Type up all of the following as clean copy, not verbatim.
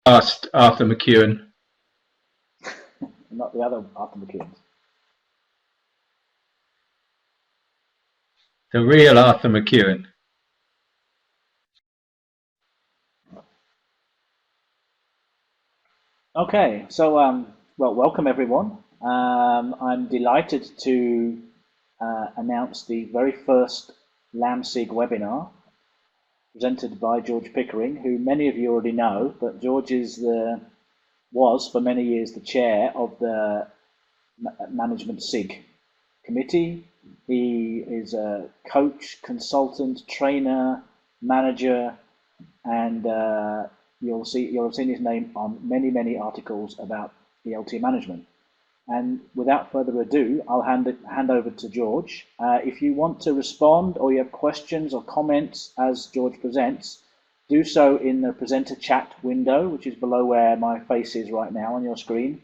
Asked Arthur McEwen. Not the other Arthur McEwen. The real Arthur McEwen. Okay, so well, welcome everyone. I'm delighted to announce the very first LAMSIG webinar presented by George Pickering, who many of you already know, but George was for many years the chair of the Management SIG committee. He is a coach, consultant, trainer, manager, and you'll have seen his name on many articles about ELT management. And without further ado, I'll hand over to George. If you want to respond or you have questions or comments as George presents, do so in the presenter chat window, which is below where my face is right now on your screen.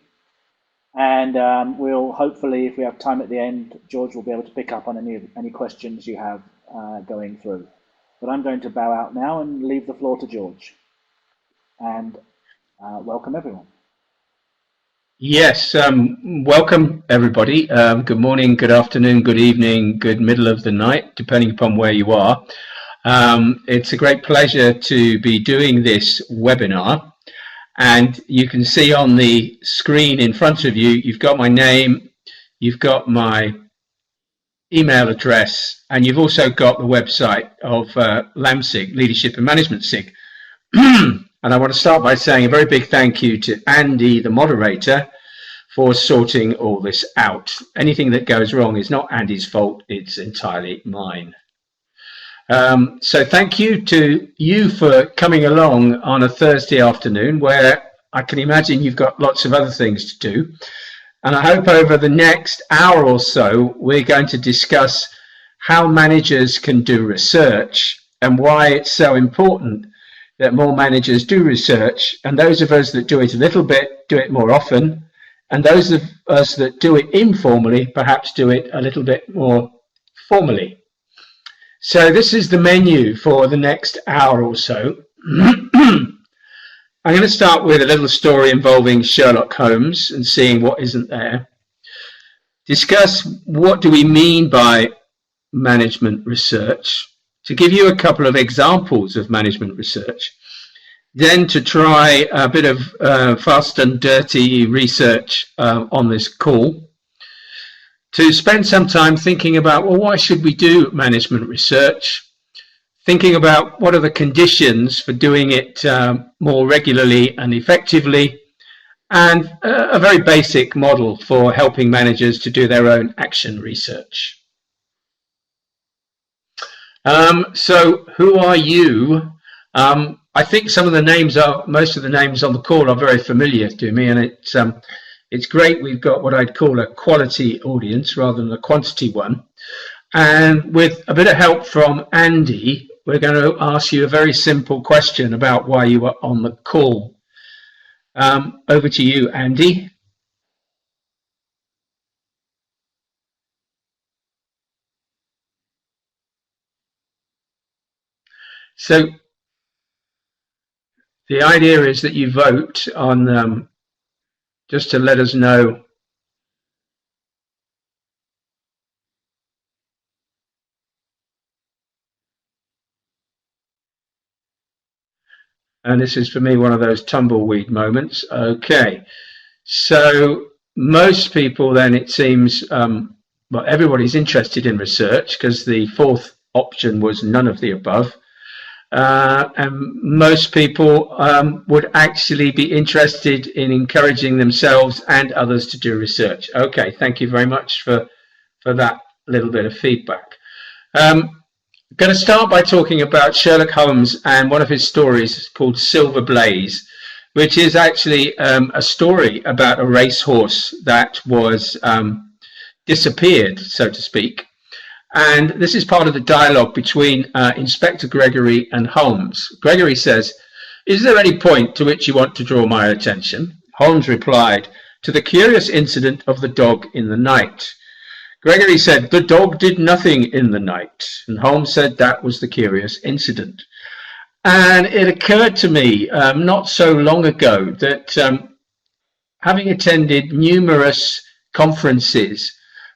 And we'll hopefully, if we have time at the end, George will be able to pick up on any questions you have going through. But I'm going to bow out now and leave the floor to George. And welcome everyone. Yes, welcome everybody. Good morning, good afternoon, good evening, good middle of the night, depending upon where you are. It's a great pleasure to be doing this webinar. And you can see on the screen in front of you, you've got my name, you've got my email address, and you've also got the website of LAMSIG, Leadership and Management SIG. And I want to start by saying a very big thank you to Andy, the moderator, for sorting all this out. Anything that goes wrong is not Andy's fault, it's entirely mine. So thank you to you for coming along on a Thursday afternoon where I can imagine you've got lots of other things to do. And I hope over the next hour or so, we're going to discuss how managers can do research and why it's so important that more managers do research, and those of us that do it a little bit do it more often, and those of us that do it informally perhaps do it a little bit more formally. So this is the menu for the next hour or so. I'm going to start with a little story involving Sherlock Holmes and seeing what isn't there. Discuss what do we mean by management research, to give you a couple of examples of management research, then to try a bit of fast and dirty research on this call, to spend some time thinking about, well, why should we do management research, thinking about what are the conditions for doing it more regularly and effectively, and a very basic model for helping managers to do their own action research. So who are you? I think most of the names on the call are very familiar to me, and it's great we've got what I'd call a quality audience rather than a quantity one. And with a bit of help from Andy, we're going to ask you a very simple question about why you are on the call. Over to you, Andy. So the idea is that you vote on, just to let us know and this is for me one of those tumbleweed moments. Okay, so most people then, it seems, well, everybody's interested in research because the fourth option was none of the above. And most people would actually be interested in encouraging themselves and others to do research. Okay, thank you very much for that little bit of feedback. I'm going to start by talking about Sherlock Holmes and one of his stories called Silver Blaze, which is actually a story about a racehorse that was disappeared, so to speak. And this is part of the dialogue between Inspector Gregory and Holmes. Gregory says, "Is there any point to which you want to draw my attention?" Holmes replied, "To the curious incident of the dog in the night." Gregory said, "The dog did nothing in the night." And Holmes said that was the curious incident. And it occurred to me not so long ago that having attended numerous conferences,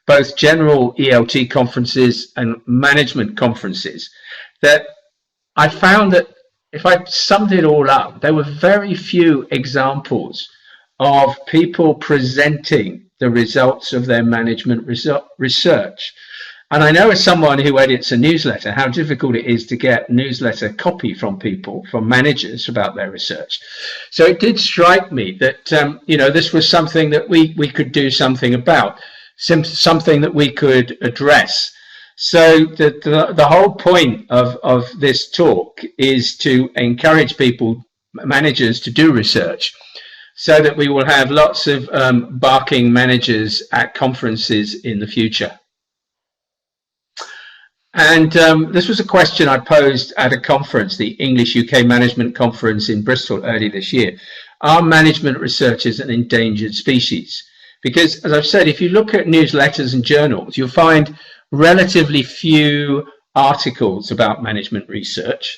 both general ELT conferences and management conferences, that I found that if I summed it all up, there were very few examples of people presenting the results of their management research. And I know as someone who edits a newsletter, how difficult it is to get newsletter copy from people, from managers about their research. So it did strike me that, this was something that we could do something about, something that we could address. So the whole point of this talk is to encourage people, managers, to do research, so that we will have lots of barking managers at conferences in the future. And this was a question I posed at a conference, the English UK Management Conference in Bristol early this year. Are management researchers an endangered species? Because, as I've said, if you look at newsletters and journals, you'll find relatively few articles about management research.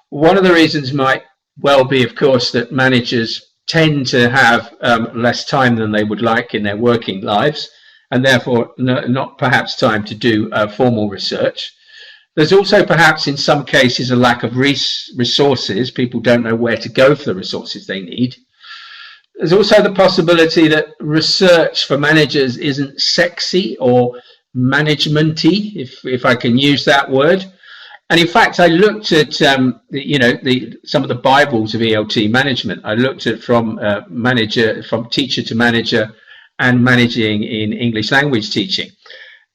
One of the reasons might well be, of course, that managers tend to have less time than they would like in their working lives, and therefore not perhaps time to do formal research. There's also perhaps in some cases a lack of resources. People don't know where to go for the resources they need. There's also the possibility that research for managers isn't sexy or managementy, if I can use that word. And in fact, I looked at some of the Bibles of ELT management. I looked at from teacher to manager, and managing in English language teaching.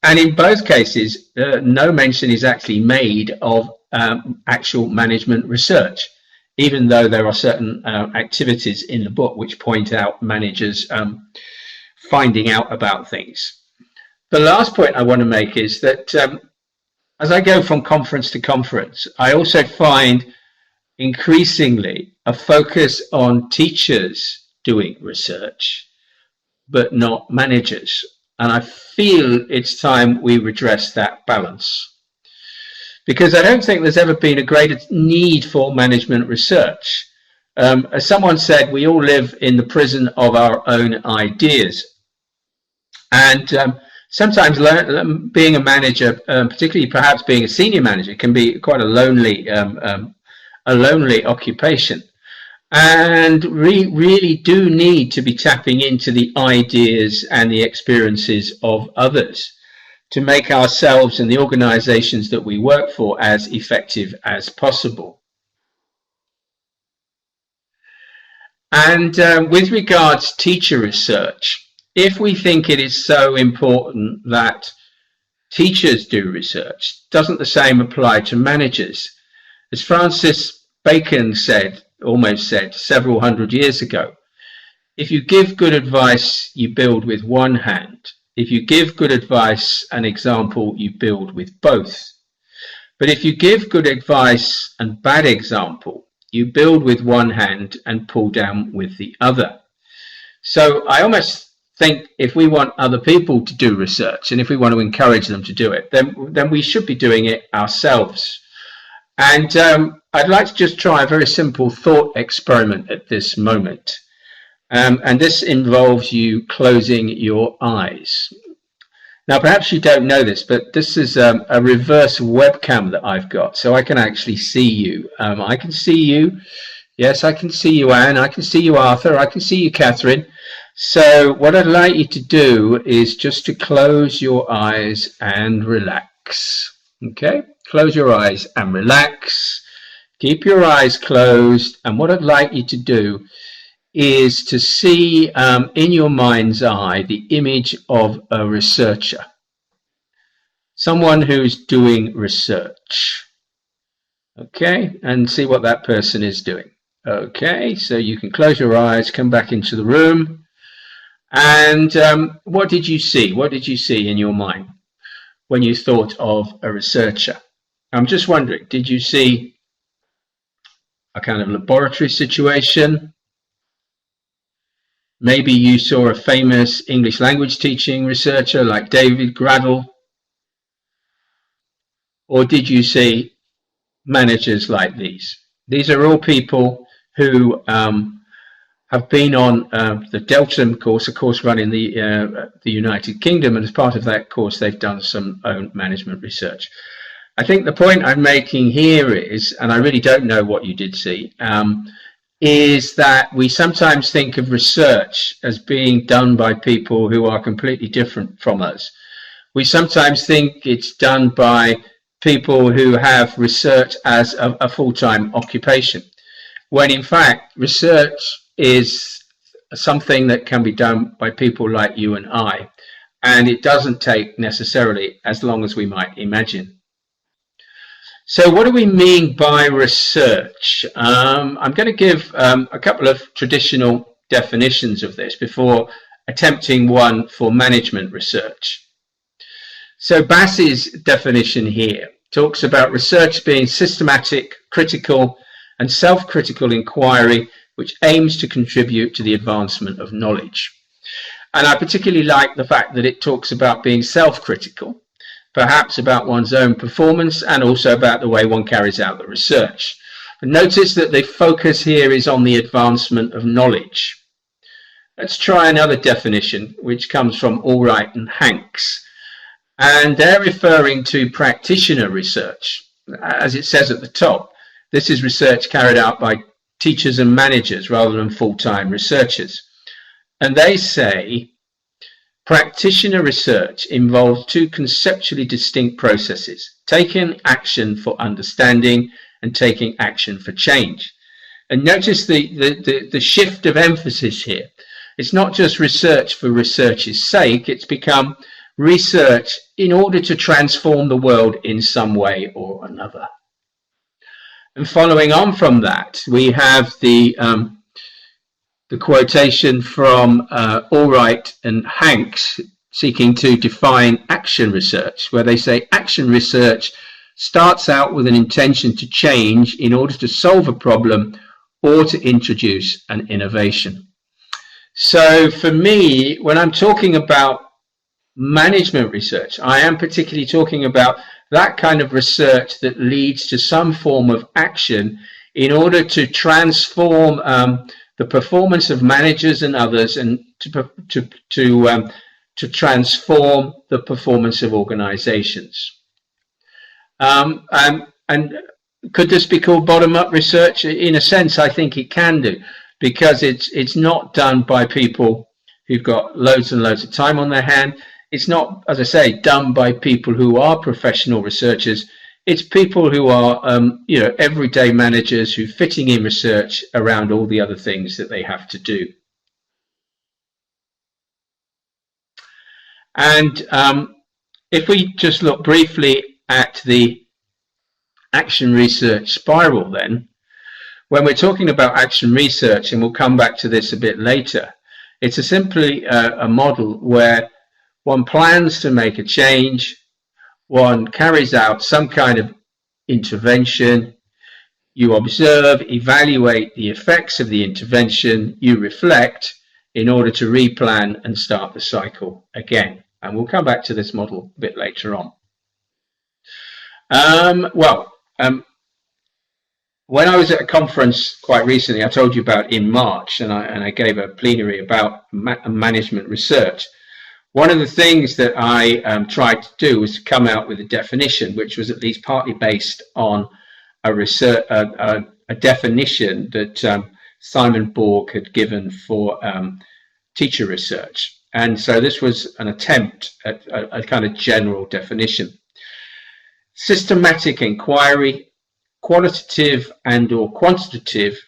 And in both cases, no mention is actually made of actual management research, even though there are certain activities in the book which point out managers finding out about things. The last point I want to make is that as I go from conference to conference, I also find increasingly a focus on teachers doing research, but not managers. And I feel it's time we redress that balance. Because I don't think there's ever been a greater need for management research. As someone said, we all live in the prison of our own ideas. And sometimes being a manager, particularly perhaps being a senior manager, can be quite a lonely occupation. And we really do need to be tapping into the ideas and the experiences of others to make ourselves and the organizations that we work for as effective as possible. And with regards to teacher research, if we think it is so important that teachers do research, doesn't the same apply to managers? As Francis Bacon almost said several hundred years ago, if you give good advice, you build with one hand. If you give good advice and example, you build with both. But if you give good advice and bad example, you build with one hand and pull down with the other. So I almost think if we want other people to do research and if we want to encourage them to do it, then we should be doing it ourselves. And I'd like to just try a very simple thought experiment at this moment. And this involves you closing your eyes. Now, perhaps you don't know this, but this is a reverse webcam that I've got, so I can actually see you. I can see you. Yes, I can see you, Anne. I can see you, Arthur. I can see you, Catherine. So what I'd like you to do is just to close your eyes and relax. Okay? Close your eyes and relax. Keep your eyes closed. And what I'd like you to do is to see in your mind's eye the image of a researcher. Someone who's doing research. Okay? And see what that person is doing. Okay? So you can close your eyes, come back into the room. And what did you see? What did you see in your mind when you thought of a researcher? I'm just wondering, did you see a kind of laboratory situation? Maybe you saw a famous English language teaching researcher like David Graddle? Or did you see managers like these? These are all people who have been on the Delta course, a course run in the United Kingdom, and as part of that course they've done some own management research. I think the point I'm making here is, and I really don't know what you did see, is that we sometimes think of research as being done by people who are completely different from us. We sometimes think it's done by people who have research as a full-time occupation, when in fact research is something that can be done by people like you and I, and it doesn't take necessarily as long as we might imagine. So what do we mean by research? I'm going to give a couple of traditional definitions of this before attempting one for management research. So Bass's definition here talks about research being systematic, critical, and self-critical inquiry which aims to contribute to the advancement of knowledge. And I particularly like the fact that it talks about being self-critical, perhaps about one's own performance and also about the way one carries out the research. But notice that the focus here is on the advancement of knowledge. Let's try another definition, which comes from Allwright and Hanks. And they're referring to practitioner research. As it says at the top, this is research carried out by teachers and managers rather than full-time researchers. And they say practitioner research involves two conceptually distinct processes: taking action for understanding and taking action for change. And notice the shift of emphasis here. It's not just research for research's sake, it's become research in order to transform the world in some way or another. And following on from that, we have the quotation from Allwright and Hanks seeking to define action research, where they say action research starts out with an intention to change in order to solve a problem or to introduce an innovation. So for me, when I'm talking about management research, I am particularly talking about that kind of research that leads to some form of action in order to transform the performance of managers and others, and to transform the performance of organizations. And could this be called bottom-up research? In a sense, I think it can do, because it's not done by people who've got loads and loads of time on their hand. It's not, as I say, done by people who are professional researchers. It's people who are, everyday managers who are fitting in research around all the other things that they have to do. And if we just look briefly at the action research spiral, then, when we're talking about action research, and we'll come back to this a bit later, it's simply a model where one plans to make a change, one carries out some kind of intervention, you observe, evaluate the effects of the intervention, you reflect in order to replan and start the cycle again. And we'll come back to this model a bit later on. When I was at a conference quite recently, I told you about in March, and I gave a plenary about management research. One of the things that I tried to do was to come out with a definition which was at least partly based on a definition that Simon Borg had given for teacher research. And so this was an attempt at a kind of general definition. Systematic inquiry, qualitative and/or quantitative,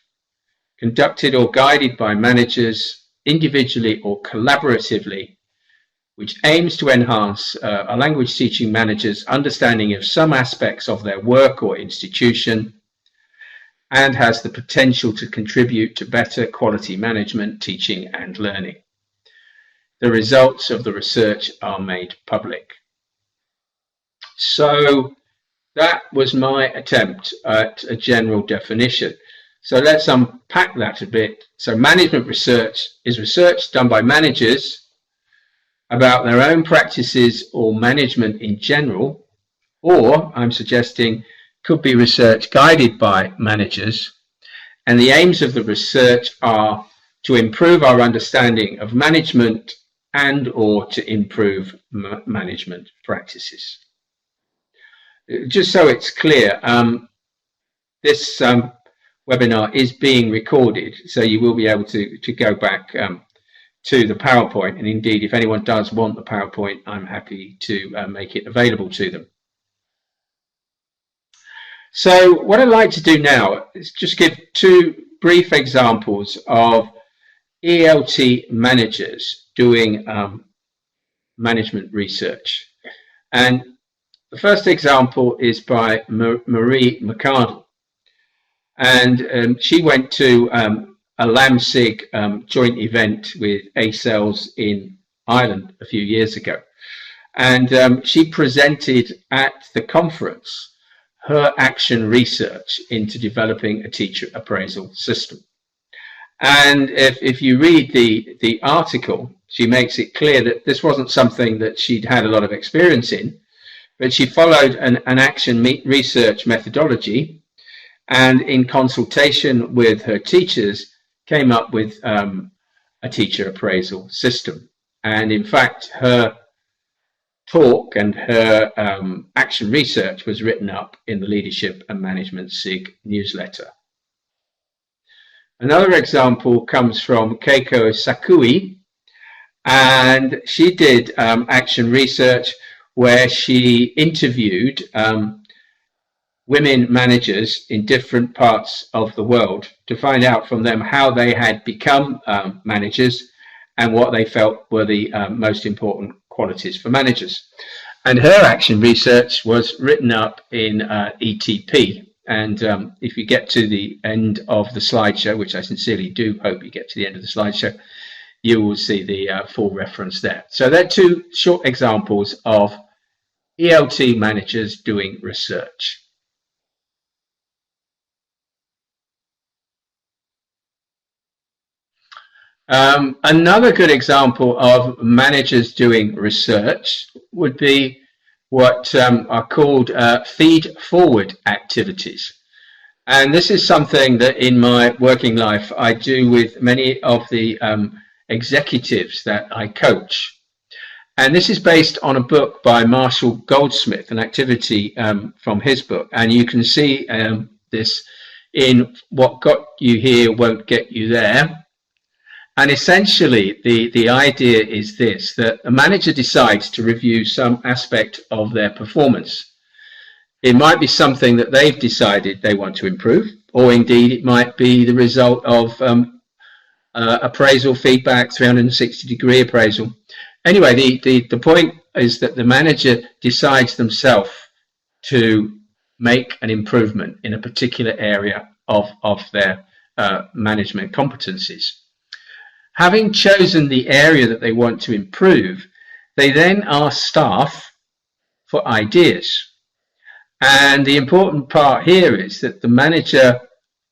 conducted or guided by managers, individually or collaboratively, which aims to enhance a language teaching manager's understanding of some aspects of their work or institution, and has the potential to contribute to better quality management, teaching and learning. The results of the research are made public. So that was my attempt at a general definition. So let's unpack that a bit. So management research is research done by managers about their own practices or management in general, or I'm suggesting could be research guided by managers, and the aims of the research are to improve our understanding of management and or to improve management practices. Just so it's clear, this webinar is being recorded, so you will be able to go back to the PowerPoint, and indeed if anyone does want the PowerPoint, I'm happy to make it available to them. So what I'd like to do now is just give two brief examples of ELT managers doing management research. And the first example is by Marie McCardle. And she went to a LAMSIG joint event with ACELS in Ireland a few years ago. And she presented at the conference her action research into developing a teacher appraisal system. And if you read the article, she makes it clear that this wasn't something that she'd had a lot of experience in, but she followed an action research methodology, and in consultation with her teachers came up with a teacher appraisal system. And in fact, her talk and her action research was written up in the Leadership and Management SIG newsletter. Another example comes from Keiko Sakui, and she did action research where she interviewed women managers in different parts of the world to find out from them how they had become managers and what they felt were the most important qualities for managers. And her action research was written up in ETP. And if you get to the end of the slideshow, which I sincerely do hope you get to the end of the slideshow, you will see the full reference there. So they're two short examples of ELT managers doing research. Another good example of managers doing research would be what are called feed-forward activities. And this is something that in my working life I do with many of the executives that I coach. And this is based on a book by Marshall Goldsmith, an activity from his book. And you can see this in What Got You Here Won't Get You There. And essentially, the idea is this, that a manager decides to review some aspect of their performance. It might be something that they've decided they want to improve, or indeed it might be the result of appraisal feedback, 360-degree appraisal. Anyway, the point is that the manager decides themselves to make an improvement in a particular area of their management competencies. Having chosen the area that they want to improve, they then ask staff for ideas. And the important part here is that the manager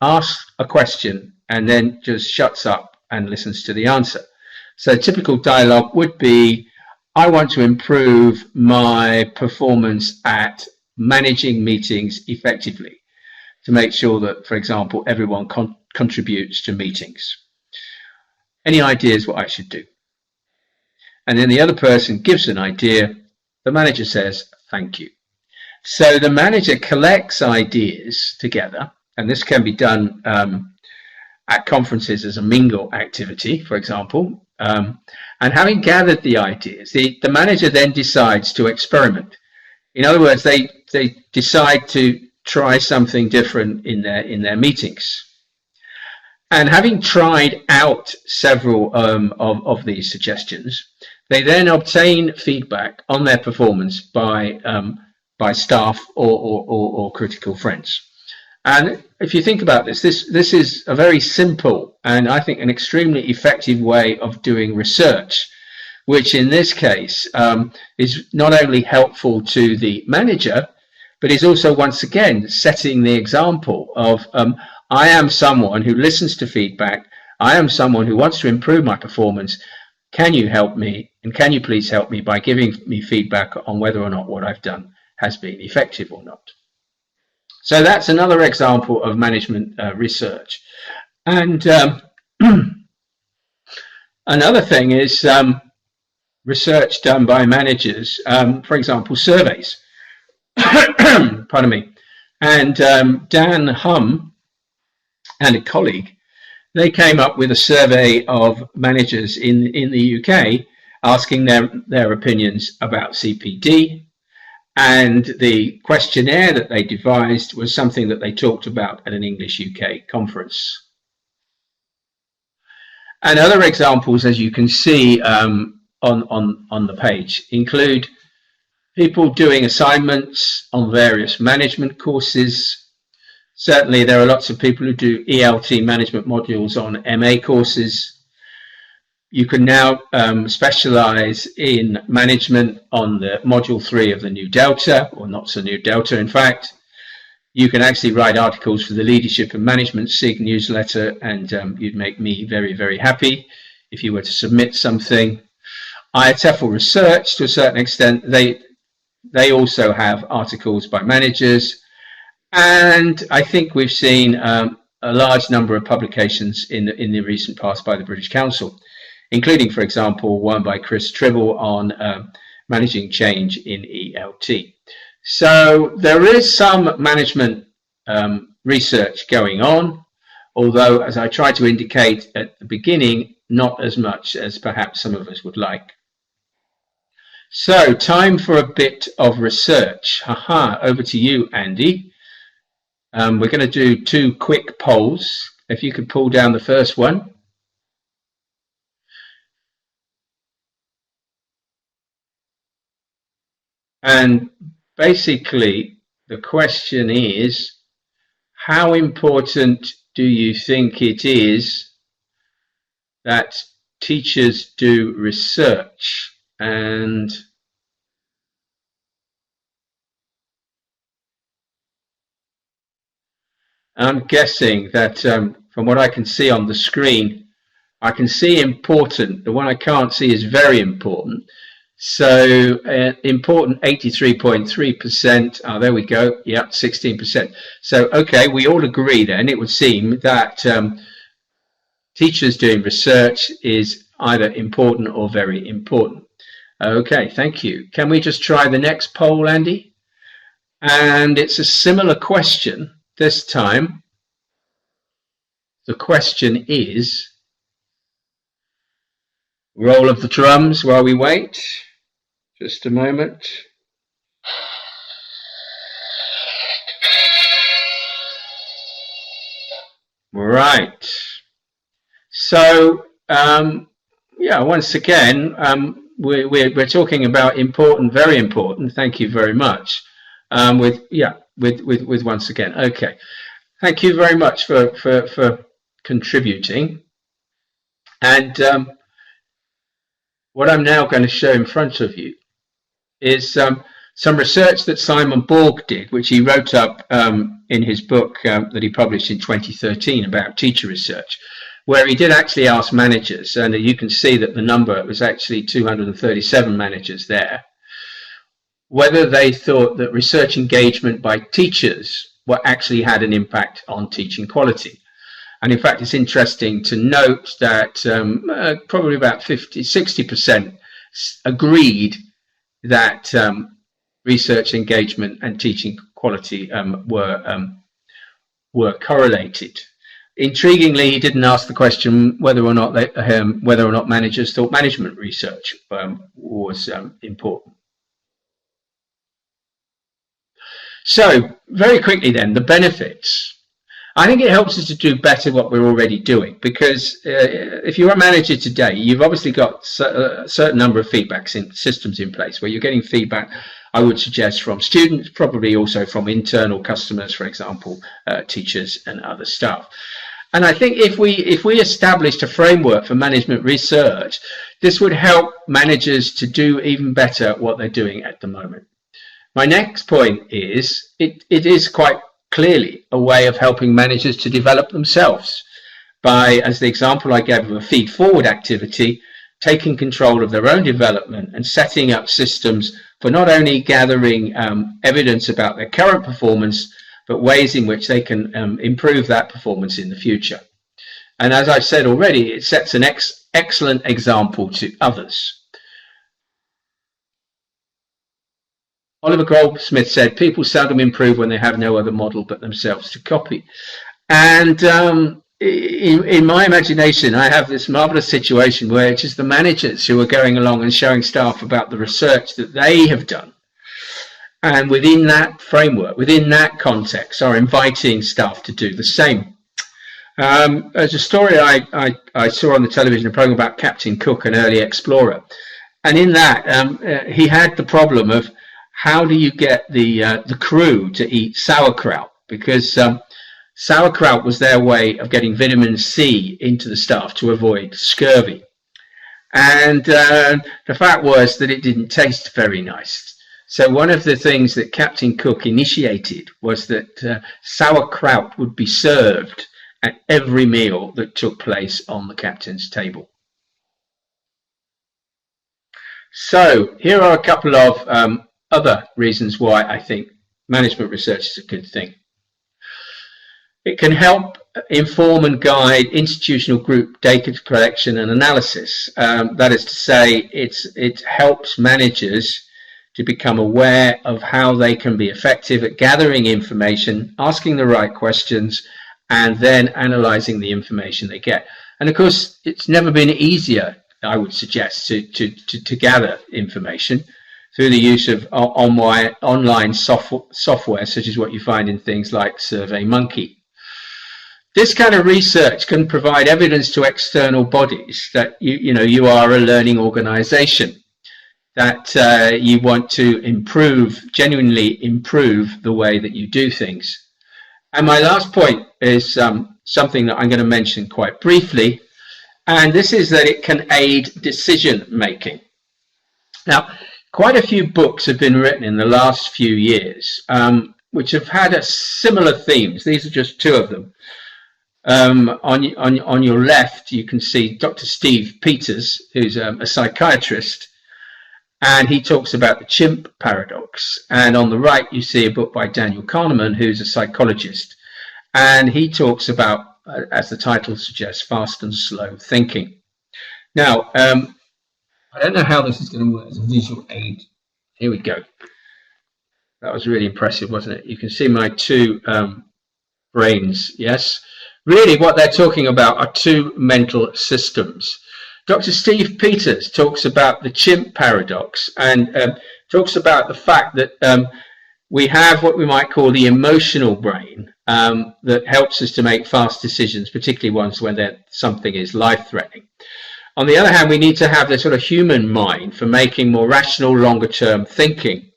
asks a question and then just shuts up and listens to the answer. So typical dialogue would be, I want to improve my performance at managing meetings effectively to make sure that, for example, everyone contributes to meetings. Any ideas what I should do? And then the other person gives an idea. The manager says, thank you. So the manager collects ideas together, and this can be done at conferences as a mingle activity, for example. And having gathered the ideas, the manager then decides to experiment. In other words, they decide to try something different in their meetings. And having tried out several of these suggestions, they then obtain feedback on their performance by staff or critical friends. And if you think about this is a very simple and I think an extremely effective way of doing research, which in this case is not only helpful to the manager, but is also once again setting the example of I am someone who listens to feedback. I am someone who wants to improve my performance. Can you help me? And can you please help me by giving me feedback on whether or not what I've done has been effective or not? So that's another example of management research. And another thing is research done by managers, for example, surveys. Pardon me. And Dan Hum and a colleague, they came up with a survey of managers in the UK, asking their opinions about CPD. And the questionnaire that they devised was something that they talked about at an English UK conference. And other examples, as you can see on the page, include people doing assignments on various management courses. Certainly there are lots of people who do ELT management modules on MA courses. You can now specialize in management on the module 3 of the new Delta, or not so new Delta in fact. You can actually write articles for the Leadership and Management SIG newsletter, and you'd make me very, very happy if you were to submit something. IATEFL Research, to a certain extent, they also have articles by managers. And I think we've seen a large number of publications in the recent past by the British Council, including, for example, one by Chris Tribble on managing change in ELT. So there is some management research going on, although, as I tried to indicate at the beginning, not as much as perhaps some of us would like. So, time for a bit of research. Over to you, Andy. We're going to do 2 quick polls. If you could pull down the first one. And basically, the question is, how important do you think it is that teachers do research? And I'm guessing that from what I can see on the screen, I can see important. The one I can't see is very important. So important 83.3%. Oh, there we go. Yeah, 16%. So, okay, we all agree then, it would seem that teachers doing research is either important or very important. Okay, thank you. Can we just try the next poll, Andy? And it's a similar question this time. The question is, roll of the drums while we wait. Just a moment. Right. So, yeah, once again, we're talking about important, very important. Thank you very much. With once again. Okay. Thank you very much for contributing. And what I'm now going to show in front of you is some research that Simon Borg did, which he wrote up in his book that he published in 2013 about teacher research, where he did actually ask managers, and you can see that the number was actually 237 managers there, whether they thought that research engagement by teachers actually had an impact on teaching quality. And in fact, it's interesting to note that probably about 60% agreed that research engagement and teaching quality were correlated. Intriguingly, he didn't ask the question whether or not managers thought management research was important. So, very quickly then, the benefits. I think it helps us to do better what we're already doing, because if you're a manager today, you've obviously got a certain number of feedback systems in place where you're getting feedback, I would suggest, from students, probably also from internal customers, for example, teachers and other staff. And I think if we established a framework for management research, this would help managers to do even better what they're doing at the moment. My next point is it is quite clearly a way of helping managers to develop themselves by, as the example I gave of a feed-forward activity, taking control of their own development and setting up systems for not only gathering evidence about their current performance, but ways in which they can improve that performance in the future. And as I've said already, it sets an excellent example to others. Oliver Goldsmith said, people seldom improve when they have no other model but themselves to copy. And in my imagination, I have this marvelous situation where it's just the managers who are going along and showing staff about the research that they have done. And within that framework, within that context, are inviting staff to do the same. There's a story I saw on the television, a program about Captain Cook, an early explorer. And in that, he had the problem of how do you get the crew to eat sauerkraut? Because sauerkraut was their way of getting vitamin C into the staff to avoid scurvy. And the fact was that it didn't taste very nice. So one of the things that Captain Cook initiated was that sauerkraut would be served at every meal that took place on the captain's table. So here are a couple of other reasons why I think management research is a good thing. It can help inform and guide institutional group data collection and analysis. That is to say, it helps managers to become aware of how they can be effective at gathering information, asking the right questions, and then analyzing the information they get. And of course, it's never been easier, I would suggest, to gather information through the use of online software, such as what you find in things like SurveyMonkey. This kind of research can provide evidence to external bodies that you are a learning organization, that you want to genuinely improve the way that you do things. And my last point is something that I'm going to mention quite briefly, and this is that it can aid decision making. Now, quite a few books have been written in the last few years which have had similar themes. These are just two of them. On your left, you can see Dr. Steve Peters, who's a psychiatrist, and he talks about the chimp paradox. And on the right, you see a book by Daniel Kahneman, who's a psychologist, and he talks about, as the title suggests, fast and slow thinking. Now, I don't know how this is going to work as a visual aid. Here we go. That was really impressive, wasn't it? You can see my two brains, yes? Really, what they're talking about are two mental systems. Dr. Steve Peters talks about the chimp paradox and talks about the fact that we have what we might call the emotional brain that helps us to make fast decisions, particularly ones when something is life-threatening. On the other hand, we need to have the sort of human mind for making more rational, longer-term thinking.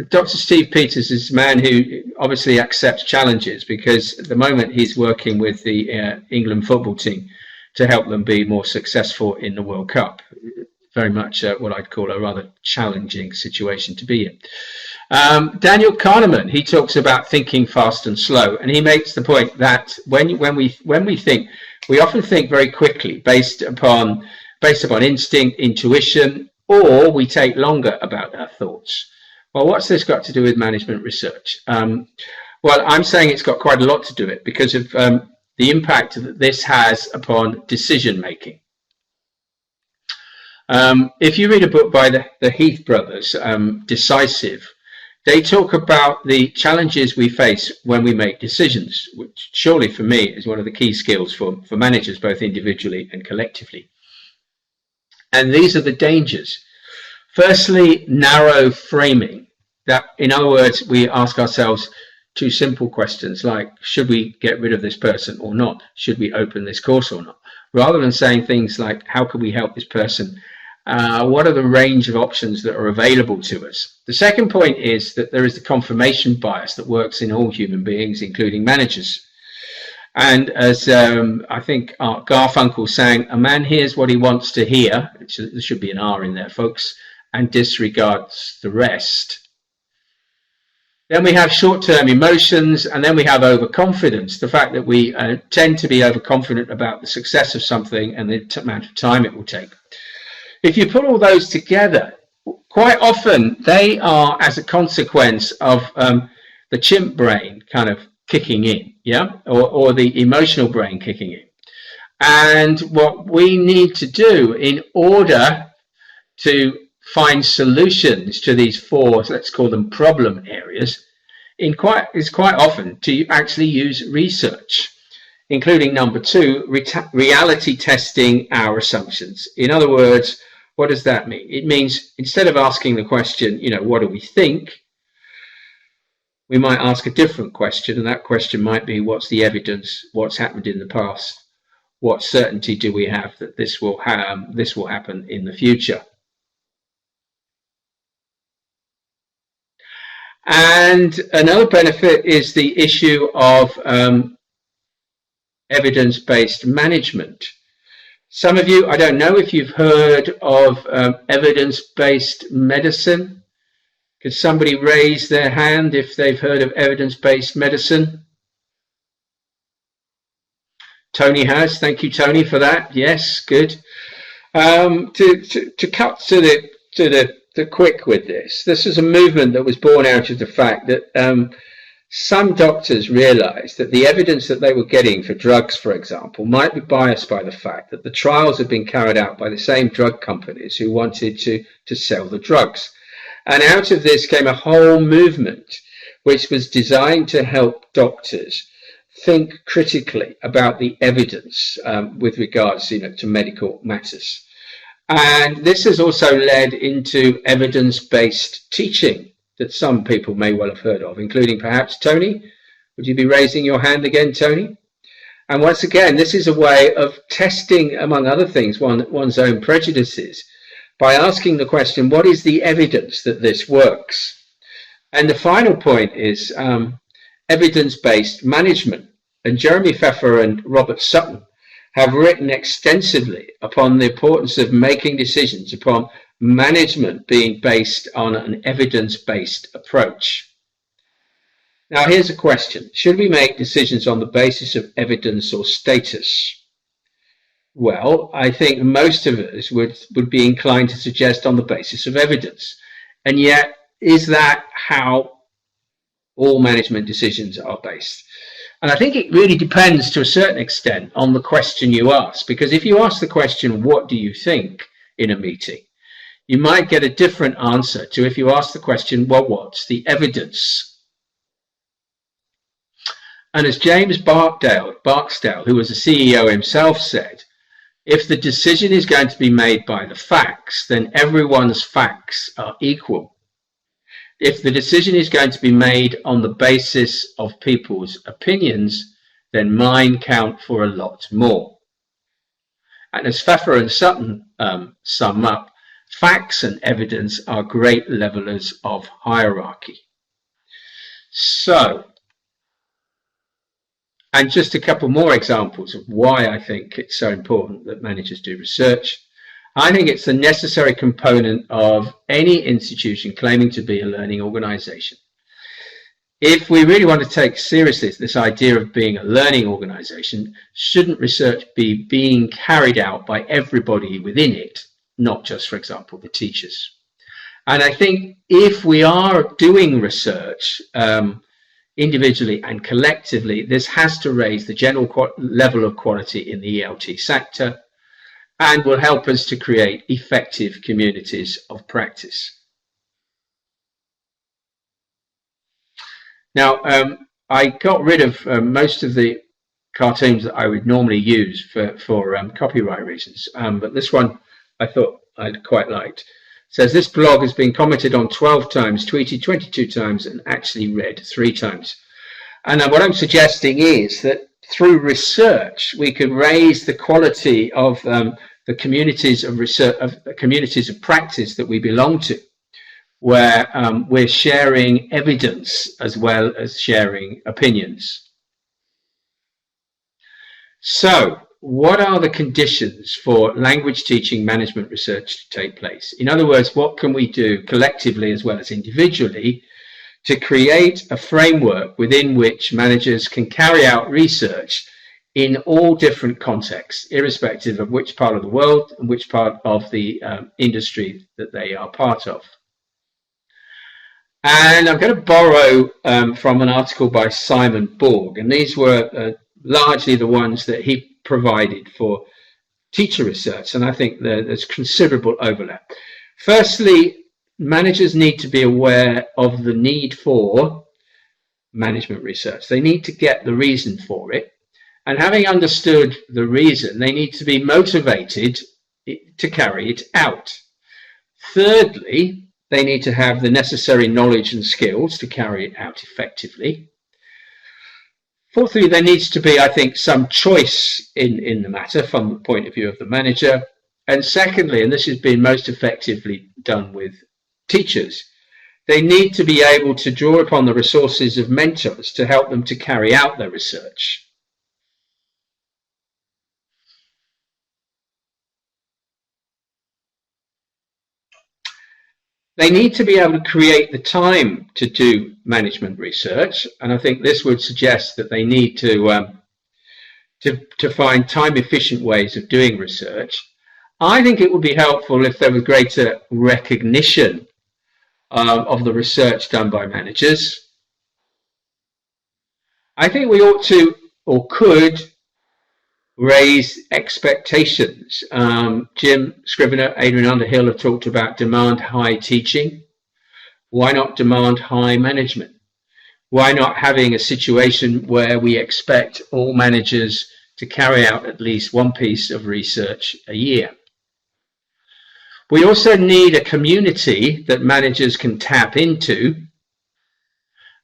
Dr. Steve Peters is a man who obviously accepts challenges, because at the moment he's working with the England football team to help them be more successful in the World Cup. Very much what I'd call a rather challenging situation to be in. Daniel Kahneman, he talks about thinking fast and slow, and he makes the point that when we think, we often think very quickly based upon instinct, intuition, or we take longer about our thoughts. Well, what's this got to do with management research? Well, I'm saying it's got quite a lot to do with it because of the impact that this has upon decision making. If you read a book by the Heath brothers, Decisive, they talk about the challenges we face when we make decisions, which surely for me is one of the key skills for managers, both individually and collectively. And these are the dangers. Firstly, narrow framing. That, in other words, we ask ourselves two simple questions like, should we get rid of this person or not? Should we open this course or not? Rather than saying things like, how can we help this person? What are the range of options that are available to us? The second point is that there is the confirmation bias that works in all human beings, including managers. And as I think Art Garfunkel sang, a man hears what he wants to hear, there should be an R in there, folks, and disregards the rest. Then we have short-term emotions, and then we have overconfidence, the fact that we tend to be overconfident about the success of something and the amount of time it will take. If you put all those together, quite often they are as a consequence of the chimp brain kind of kicking in, yeah, or the emotional brain kicking in. And what we need to do in order to find solutions to these four, let's call them problem areas, is quite often to actually use research, including number two, reality testing our assumptions. In other words, what does that mean? It means instead of asking the question, what do we think? We might ask a different question, and that question might be, what's the evidence? What's happened in the past? What certainty do we have that this will happen in the future? And another benefit is the issue of evidence-based management. Some of you, I don't know if you've heard of evidence-based medicine. Could somebody raise their hand if they've heard of evidence-based medicine? Tony has. Thank you, Tony, for that. Yes, good. To cut to the quick with this is a movement that was born out of the fact that some doctors realized that the evidence that they were getting for drugs, for example, might be biased by the fact that the trials had been carried out by the same drug companies who wanted to sell the drugs. And out of this came a whole movement which was designed to help doctors think critically about the evidence with regards to medical matters. And this has also led into evidence-based teaching that some people may well have heard of, including perhaps Tony. Would you be raising your hand again, Tony? And once again, this is a way of testing, among other things, one's own prejudices by asking the question, what is the evidence that this works? And the final point is evidence-based management. And Jeremy Pfeffer and Robert Sutton have written extensively upon the importance of making decisions upon management being based on an evidence-based approach. Now, here's a question. Should we make decisions on the basis of evidence or status? Well, I think most of us would be inclined to suggest on the basis of evidence. And yet, is that how all management decisions are based? And I think it really depends to a certain extent on the question you ask, because if you ask the question, what do you think, in a meeting, you might get a different answer to if you ask the question, well, what's the evidence? And as James Barksdale, who was a CEO himself, said, if the decision is going to be made by the facts, then everyone's facts are equal. If the decision is going to be made on the basis of people's opinions, then mine count for a lot more. And as Pfeffer and Sutton sum up, facts and evidence are great levelers of hierarchy. So, and just a couple more examples of why I think it's so important that managers do research. I think it's a necessary component of any institution claiming to be a learning organization. If we really want to take seriously this idea of being a learning organization, shouldn't research be being carried out by everybody within it, not just, for example, the teachers? And I think if we are doing research individually and collectively, this has to raise the general level of quality in the ELT sector, and will help us to create effective communities of practice. Now, I got rid of most of the cartoons that I would normally use for copyright reasons, but this one I thought I'd quite liked. It says, this blog has been commented on 12 times, tweeted 22 times, and actually read 3 times. And what I'm suggesting is that through research, we can raise the quality of the communities of research, communities of practice that we belong to, where we're sharing evidence as well as sharing opinions. So, what are the conditions for language teaching management research to take place? In other words, what can we do collectively as well as individually to create a framework within which managers can carry out research in all different contexts, irrespective of which part of the world and which part of the industry that they are part of? And I'm going to borrow from an article by Simon Borg, and these were largely the ones that he provided for teacher research, and I think there's considerable overlap. Firstly, managers need to be aware of the need for management research. They need to get the reason for it, and having understood the reason, they need to be motivated to carry it out. Thirdly, they need to have the necessary knowledge and skills to carry it out effectively. Fourthly, there needs to be, I think, some choice in the matter from the point of view of the manager. And secondly, and this has been most effectively done with teachers, they need to be able to draw upon the resources of mentors to help them to carry out their research. They need to be able to create the time to do management research, and I think this would suggest that they need to find time-efficient ways of doing research. I think it would be helpful if there was greater recognition of the research done by managers. I think we ought to, or could, raise expectations. Jim Scrivener, Adrian Underhill have talked about demand high teaching. Why not demand high management? Why not having a situation where we expect all managers to carry out at least one piece of research a year? We also need a community that managers can tap into.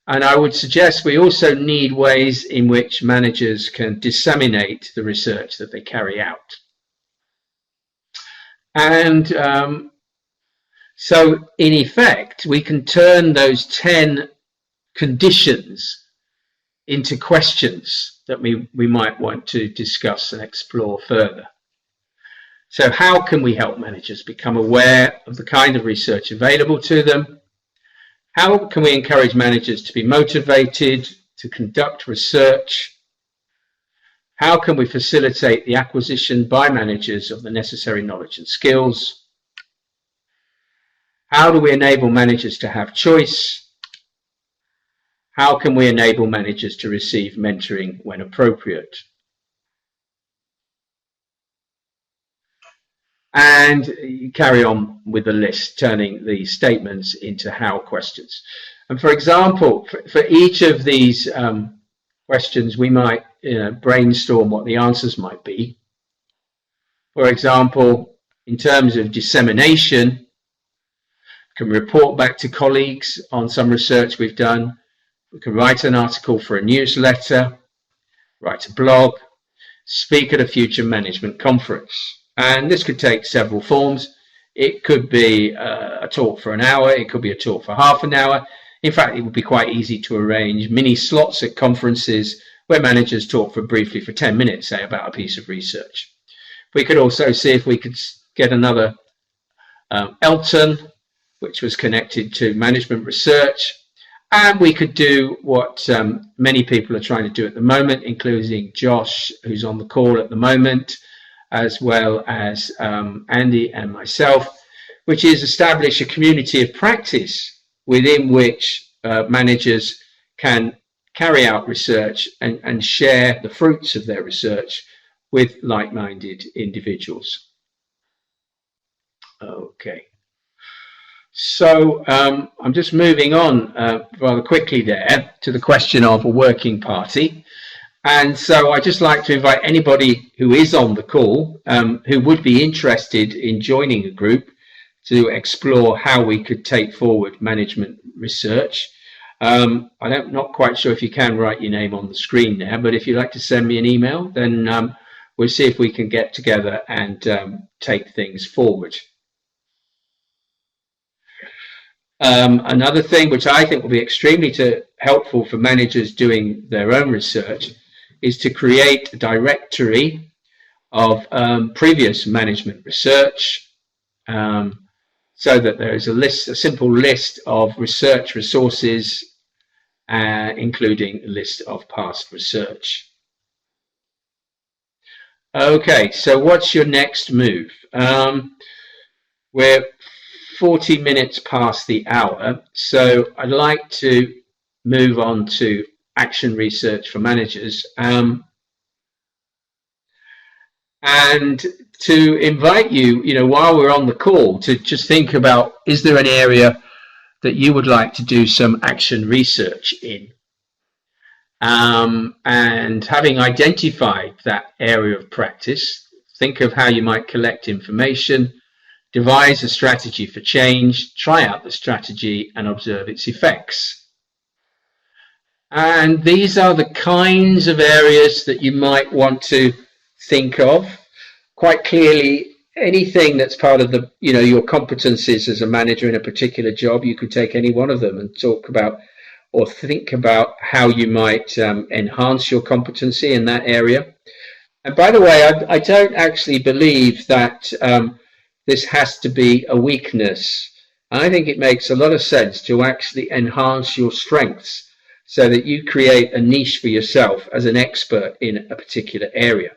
And I would suggest we also need ways in which managers can disseminate the research that they carry out. And so, in effect, we can turn those 10 conditions into questions that we might want to discuss and explore further. So how can we help managers become aware of the kind of research available to them? How can we encourage managers to be motivated to conduct research? How can we facilitate the acquisition by managers of the necessary knowledge and skills? How do we enable managers to have choice? How can we enable managers to receive mentoring when appropriate? And you carry on with the list, turning the statements into how questions. And for example, for each of these questions, we might brainstorm what the answers might be. For example, in terms of dissemination, can report back to colleagues on some research we've done. We can write an article for a newsletter, write a blog, speak at a future management conference. And this could take several forms. It could be a talk for an hour. It could be a talk for half an hour. In fact, it would be quite easy to arrange mini slots at conferences where managers talk briefly for 10 minutes, say, about a piece of research. We could also see if we could get another Elton, which was connected to management research. And we could do what many people are trying to do at the moment, including Josh, who's on the call at the moment, as well as Andy and myself, which is establish a community of practice within which managers can carry out research and share the fruits of their research with like-minded individuals. Okay. So I'm just moving on rather quickly there to the question of a working party. And so I'd just like to invite anybody who is on the call who would be interested in joining a group to explore how we could take forward management research. I'm not quite sure if you can write your name on the screen there, but if you'd like to send me an email, then we'll see if we can get together and take things forward. Another thing which I think will be extremely helpful for managers doing their own research is to create a directory of previous management research so that there is a simple list of research resources, including a list of past research. Okay, so what's your next move? We're 40 minutes past the hour, so I'd like to move on to action research for managers, and to invite you, while we're on the call, to just think about, is there an area that you would like to do some action research in? And having identified that area of practice, think of how you might collect information, devise a strategy for change, try out the strategy, and observe its effects. And these are the kinds of areas that you might want to think of. Quite clearly, anything that's part of the, your competencies as a manager in a particular job, you could take any one of them and talk about or think about how you might enhance your competency in that area. And by the way, I don't actually believe that this has to be a weakness. I think it makes a lot of sense to actually enhance your strengths so that you create a niche for yourself as an expert in a particular area.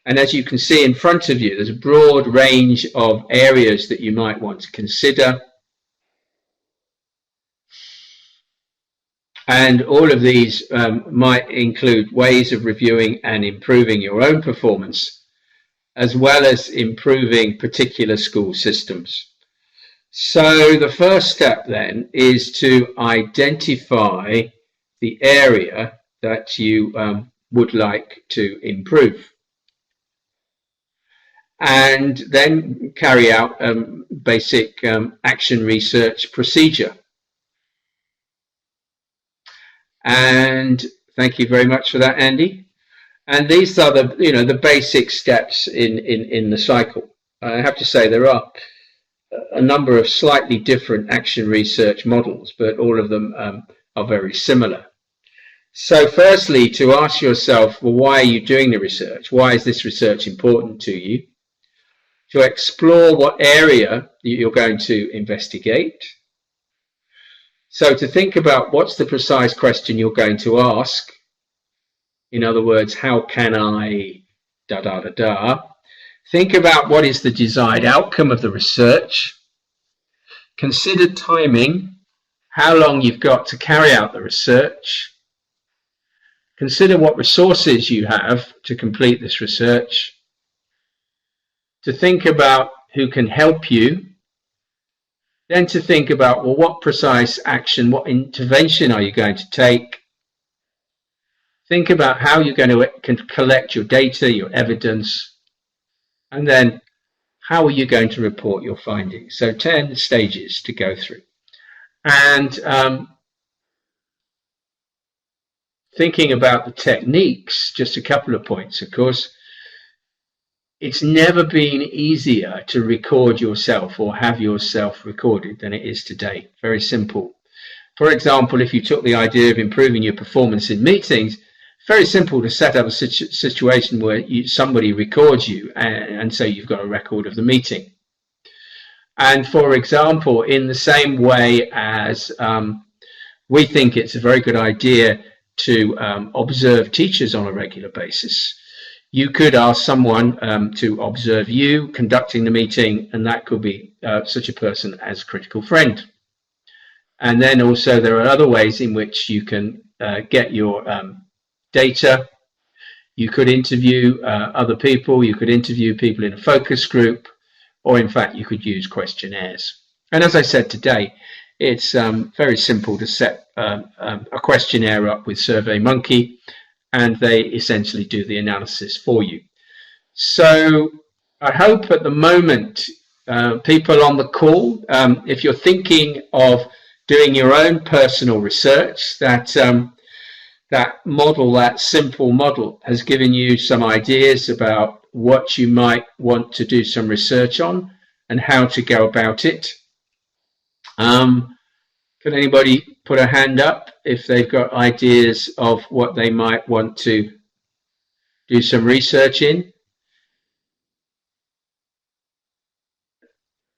And as you can see in front of you, there's a broad range of areas that you might want to consider. And all of these might include ways of reviewing and improving your own performance, as well as improving particular school systems. So the first step then is to identify the area that you would like to improve, and then carry out basic action research procedure. And thank you very much for that, Andy. And these are the the basic steps in the cycle. I have to say there are a number of slightly different action research models, but all of them are very similar. So firstly, to ask yourself, well, why are you doing the research? Why is this research important to you? To explore what area you're going to investigate. So to think about what's the precise question you're going to ask. In other words, how can I da da da da. Think about what is the desired outcome of the research. Consider timing, how long you've got to carry out the research. Consider what resources you have to complete this research. To think about who can help you. Then to think about, well, what precise action, what intervention are you going to take? Think about how you're going to collect your data, your evidence, and then how are you going to report your findings? So 10 stages to go through. And thinking about the techniques, just a couple of points, of course. It's never been easier to record yourself or have yourself recorded than it is today. Very simple. For example, if you took the idea of improving your performance in meetings, very simple to set up a situation where somebody records you and so you've got a record of the meeting. And for example, in the same way as we think it's a very good idea to observe teachers on a regular basis, you could ask someone to observe you conducting the meeting, and that could be such a person as critical friend. And then also there are other ways in which you can get your data. You could interview other people, you could interview people in a focus group, or in fact you could use questionnaires. And as I said today, it's very simple to set a questionnaire up with SurveyMonkey, and they essentially do the analysis for you. So I hope at the moment, people on the call, if you're thinking of doing your own personal research, that model, that simple model, has given you some ideas about what you might want to do some research on and how to go about it. Can anybody put a hand up if they've got ideas of what they might want to do some research in?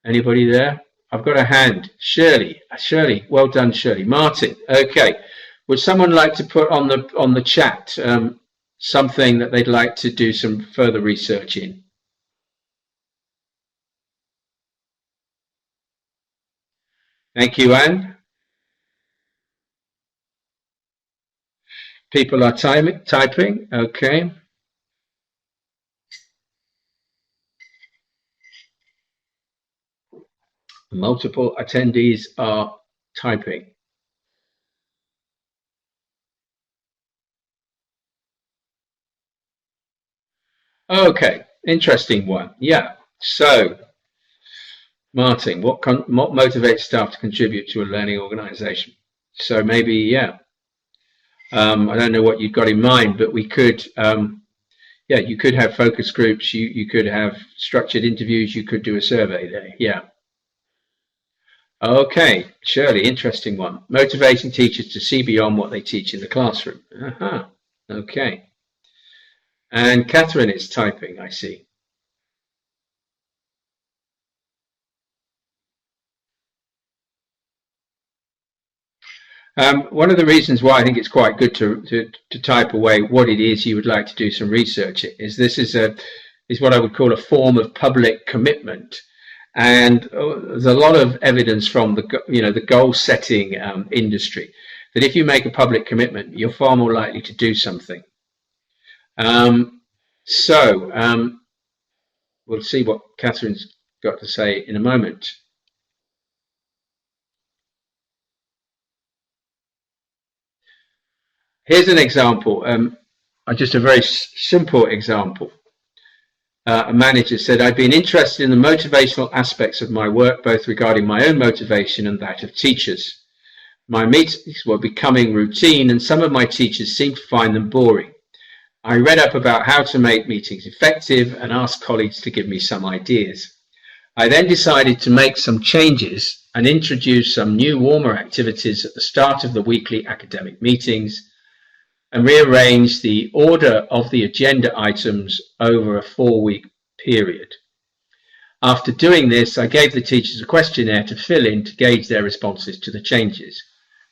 Anybody there? I've got a hand. Shirley, well done, Shirley. Martin, okay. Would someone like to put on the chat something that they'd like to do some further research in? Thank you, Anne. People are typing. Okay. Multiple attendees are typing. Okay, interesting one. Yeah. So, Martin, what motivates staff to contribute to a learning organisation? So maybe, yeah. I don't know what you've got in mind, but we could, yeah, you could have focus groups. You could have structured interviews. You could do a survey there. Yeah. Okay, Shirley, interesting one. Motivating teachers to see beyond what they teach in the classroom. Aha. Okay. And Catherine is typing, I see. One of the reasons why I think it's quite good to type away what it is you would like to do some research is this is what I would call a form of public commitment, and there's a lot of evidence from the goal setting industry that if you make a public commitment, you're far more likely to do something. We'll see what Catherine's got to say in a moment. Here's an example, just a very simple example. A manager said, I've been interested in the motivational aspects of my work, both regarding my own motivation and that of teachers. My meetings were becoming routine and some of my teachers seemed to find them boring. I read up about how to make meetings effective and asked colleagues to give me some ideas. I then decided to make some changes and introduce some new warmer activities at the start of the weekly academic meetings and rearrange the order of the agenda items over a 4-week period. After doing this, I gave the teachers a questionnaire to fill in to gauge their responses to the changes.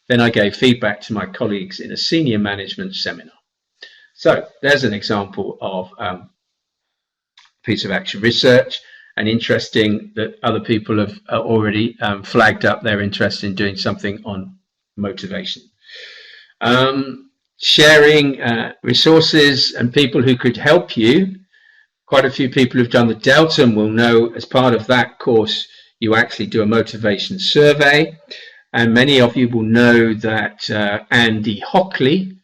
Then I gave feedback to my colleagues in a senior management seminar. So there's an example of a piece of action research, and interesting that other people have already flagged up their interest in doing something on motivation. Sharing resources and people who could help you. Quite a few people who've done the Delton will know as part of that course you actually do a motivation survey, and many of you will know that Andy Hockley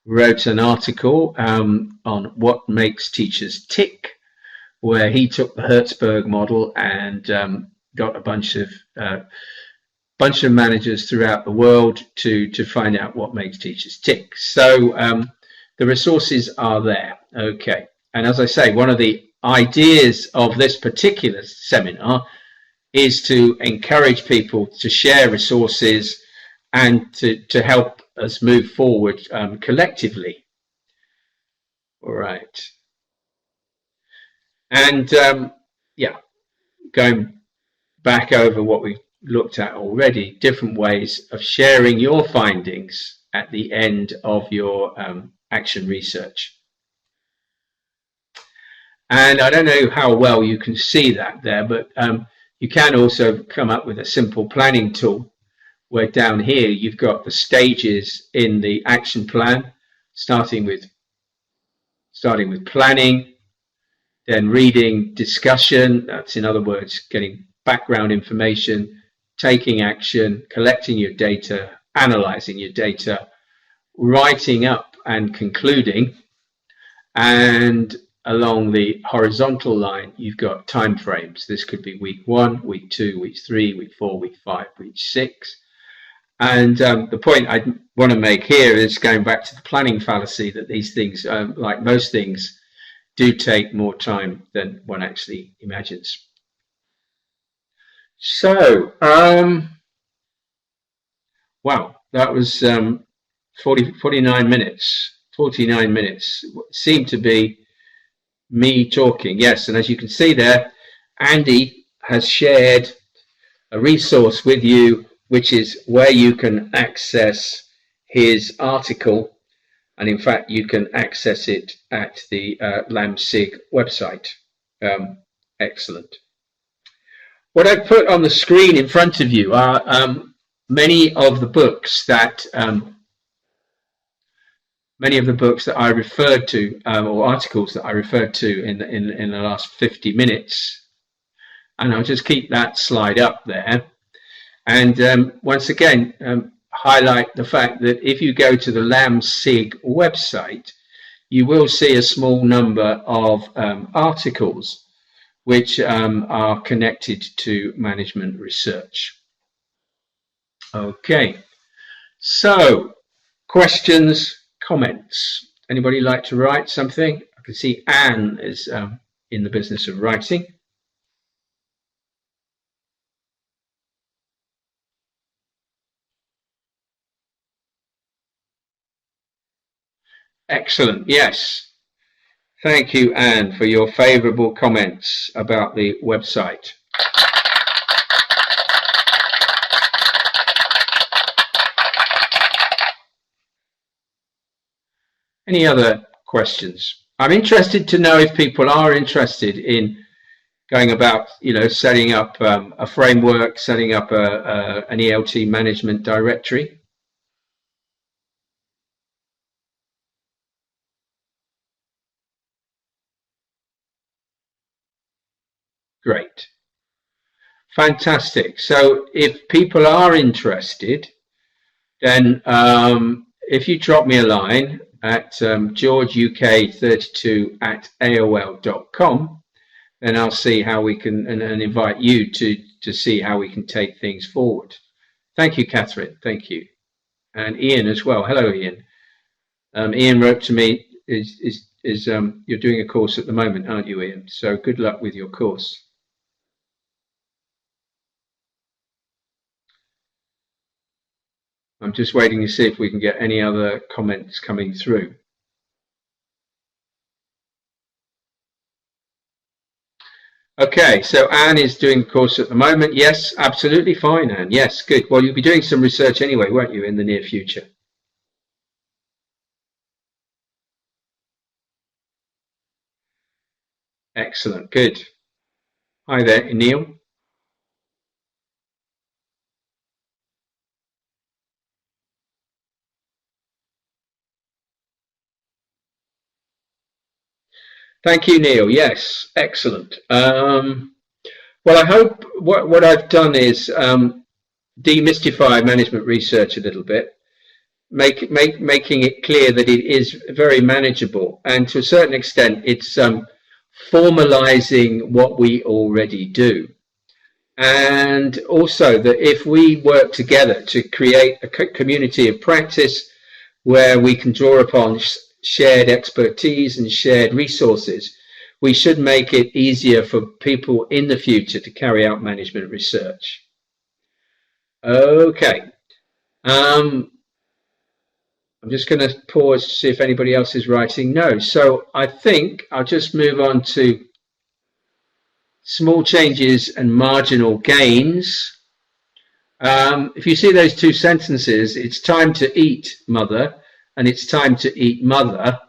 wrote an article on what makes teachers tick, where he took the Hertzberg model and got a bunch of managers throughout the world to find out what makes teachers tick. So the resources are there. Okay. And as I say, one of the ideas of this particular seminar is to encourage people to share resources and to help us move forward collectively. All right. And yeah, going back over what we've looked at already, different ways of sharing your findings at the end of your action research. And I don't know how well you can see that there, but you can also come up with a simple planning tool where down here you've got the stages in the action plan, starting with planning, then reading, discussion, that's in other words getting background information, taking action, collecting your data, analyzing your data, writing up and concluding, and along the horizontal line you've got time frames. This could be week 1, week 2, week 3, week 4, week 5, week 6. And the point I want to make here is going back to the planning fallacy, that these things, like most things, do take more time than one actually imagines. So, wow, that was 49 minutes. 49 minutes seemed to be me talking. Yes, and as you can see there, Andy has shared a resource with you, which is where you can access his article, and in fact you can access it at the LAMSIG website. Excellent. What I've put on the screen in front of you are many of the books that I referred to, or articles that I referred to in the last 50 minutes, and I'll just keep that slide up there. And once again, highlight the fact that if you go to the LAMSIG website, you will see a small number of articles which are connected to management research. Okay, so questions, comments. Anybody like to write something? I can see Anne is in the business of writing. Excellent, yes. Thank you, Anne, for your favourable comments about the website. Any other questions? I'm interested to know if people are interested in going about, setting up a framework, setting up an ELT management directory. Great. Fantastic. So if people are interested, then if you drop me a line at georgeuk32@aol.com, then I'll see how we can, and invite you to see how we can take things forward. Thank you, Catherine. Thank you. And Ian as well. Hello, Ian. Ian wrote to me, you're doing a course at the moment, aren't you, Ian? So good luck with your course. I'm just waiting to see if we can get any other comments coming through. Okay, so Anne is doing the course at the moment. Yes, absolutely fine, Anne. Yes, good. Well, you'll be doing some research anyway, won't you, in the near future? Excellent, good. Hi there, Neil. Thank you, Neil. Yes, excellent. Well, I hope what I've done is demystify management research a little bit, making it clear that it is very manageable, and to a certain extent, it's formalizing what we already do. And also that if we work together to create a community of practice where we can draw upon shared expertise and shared resources, we should make it easier for people in the future to carry out management research. Okay. I'm just going to pause to see if anybody else is writing. No. So I think I'll just move on to small changes and marginal gains. If you see those two sentences, it's time to eat, mother, and it's time to eat, mother.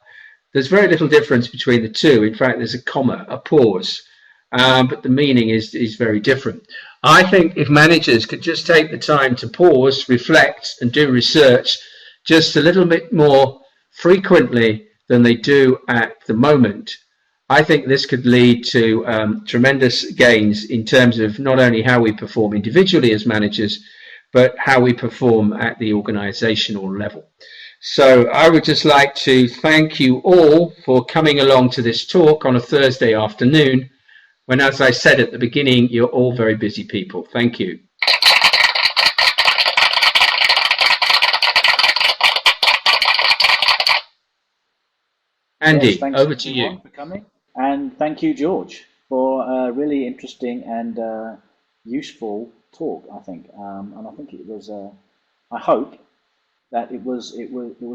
There's very little difference between the two. In fact, there's a comma, a pause, but the meaning is very different. I think if managers could just take the time to pause, reflect, and do research just a little bit more frequently than they do at the moment, I think this could lead to tremendous gains in terms of not only how we perform individually as managers, but how we perform at the organizational level. So I would just like to thank you all for coming along to this talk on a Thursday afternoon, when, as I said at the beginning, you're all very busy people. Thank you. Andy, yes, over to you. For coming. And thank you, George, for a really interesting and useful talk, I think. And I think it was, I hope that it was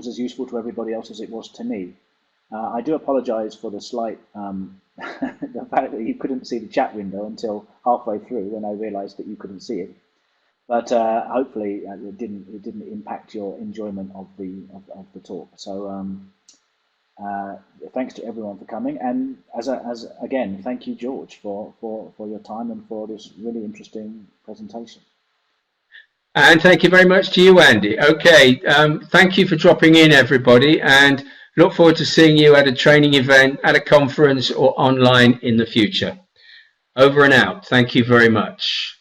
as useful to everybody else as it was to me. I do apologise for the slight, the fact that you couldn't see the chat window until halfway through when I realised that you couldn't see it. But hopefully it didn't impact your enjoyment of the talk. So thanks to everyone for coming, and again, thank you, George, for your time and for this really interesting presentation. And thank you very much to you, Andy. Okay, thank you for dropping in, everybody, and look forward to seeing you at a training event, at a conference, or online in the future. Over and out. Thank you very much.